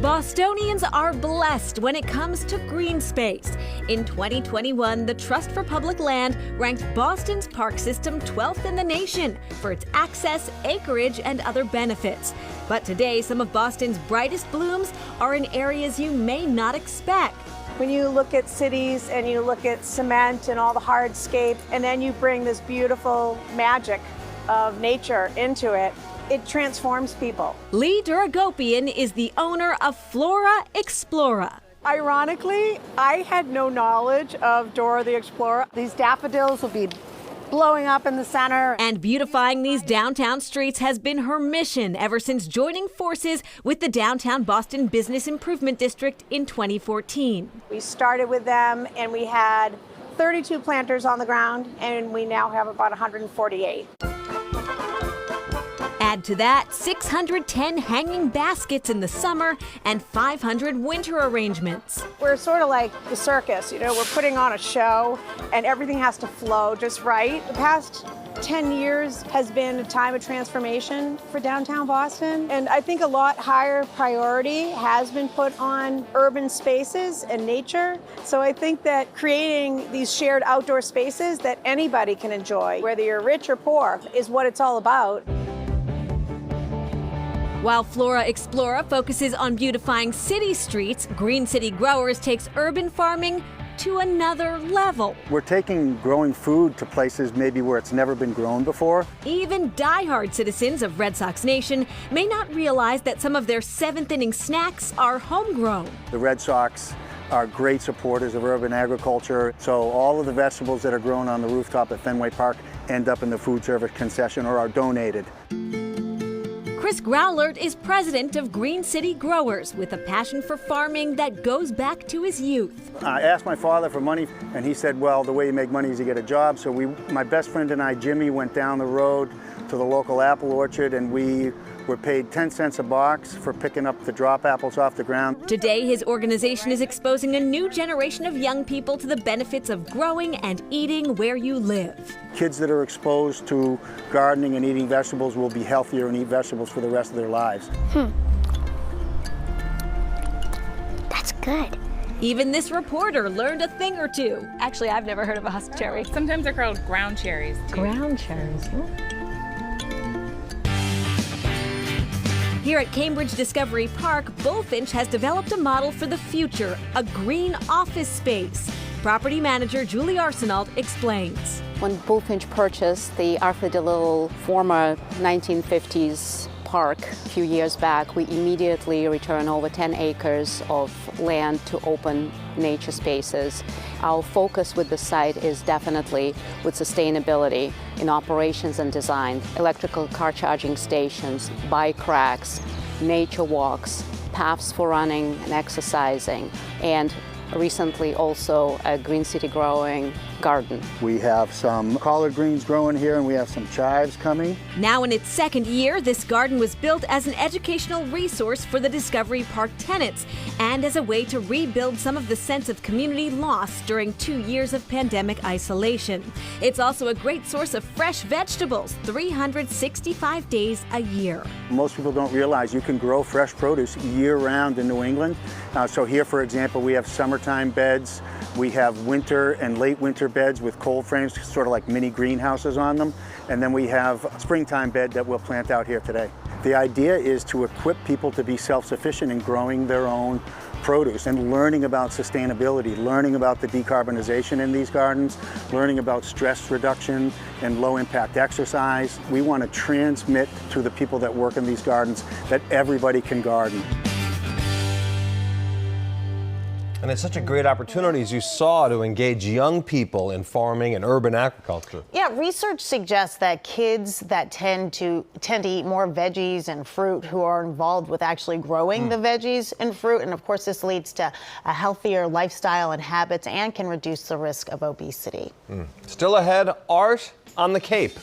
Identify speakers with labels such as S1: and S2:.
S1: Bostonians are blessed when it comes to green space. In 2021, the Trust for Public Land ranked Boston's park system 12th in the nation for its access, acreage, and other benefits. But today, some of Boston's brightest blooms are in areas you may not expect.
S2: When you look at cities and you look at cement and all the hardscape, and then you bring this beautiful magic of nature into it, it transforms people.
S1: Lee Duragopian is the owner of Flora Explora.
S2: Ironically, I had no knowledge of Dora the Explorer. These daffodils will be blowing up in the center.
S1: And beautifying these downtown streets has been her mission ever since joining forces with the Downtown Boston Business Improvement District in 2014.
S2: We started with them and we had 32 planters on the ground, and we now have about 148.
S1: Add to that 610 hanging baskets in the summer and 500 winter arrangements.
S2: We're sort of like the circus, you know, we're putting on a show and everything has to flow just right. The past 10 years has been a time of transformation for downtown Boston, and I think a lot higher priority has been put on urban spaces and nature. So I think that creating these shared outdoor spaces that anybody can enjoy, whether you're rich or poor, is what it's all about.
S1: While Flora Explora focuses on beautifying city streets, Green City Growers takes urban farming to another level.
S3: We're taking growing food to places maybe where it's never been grown before.
S1: Even diehard citizens of Red Sox Nation may not realize that some of their seventh-inning snacks are homegrown.
S3: The Red Sox are great supporters of urban agriculture, so all of the vegetables that are grown on the rooftop at Fenway Park end up in the food service concession or are donated.
S1: Chris Growlert is president of Green City Growers with a passion for farming that goes back to his youth.
S3: I asked my father for money, and he said, well, the way you make money is you get a job. So my best friend and I, Jimmy, went down the road to the local apple orchard, and we were paid 10 cents a box for picking up the drop apples off the ground.
S1: Today, his organization is exposing a new generation of young people to the benefits of growing and eating where you live.
S3: Kids that are exposed to gardening and eating vegetables will be healthier and eat vegetables for the rest of their lives.
S4: That's good.
S1: Even this reporter learned a thing or two.
S5: Actually, I've never heard of a husk cherry.
S6: Sometimes they're called ground cherries, too.
S5: Ground cherries.
S1: Here at Cambridge Discovery Park, Bullfinch has developed a model for the future, a green office space. Property manager Julie Arsenault explains.
S7: When Bullfinch purchased the Arthur DeLisle former 1950s park a few years back, we immediately returned over 10 acres of land to open nature spaces. Our focus with the site is definitely with sustainability in operations and design, electrical car charging stations, bike racks, nature walks, paths for running and exercising, and recently also a Green City growing garden.
S3: We have some collard greens growing here, and we have some chives coming.
S1: Now in its second year, this garden was built as an educational resource for the Discovery Park tenants and as a way to rebuild some of the sense of community lost during 2 years of pandemic isolation. It's also a great source of fresh vegetables, 365 days a year.
S3: Most people don't realize you can grow fresh produce year-round in New England. So here, for example, we have summertime beds. We have winter and late winter beds with cold frames, sort of like mini greenhouses on them. And then we have a springtime bed that we'll plant out here today. The idea is to equip people to be self-sufficient in growing their own produce and learning about sustainability, learning about the decarbonization in these gardens, learning about stress reduction and low-impact exercise. We want to transmit to the people that work in these gardens that everybody can garden.
S8: And it's such a great opportunity, as you saw, to engage young people in farming and urban agriculture.
S9: Yeah, research suggests that kids that tend to eat more veggies and fruit who are involved with actually growing the veggies and fruit. And of course, this leads to a healthier lifestyle and habits and can reduce the risk of obesity.
S8: Still ahead, art on the Cape.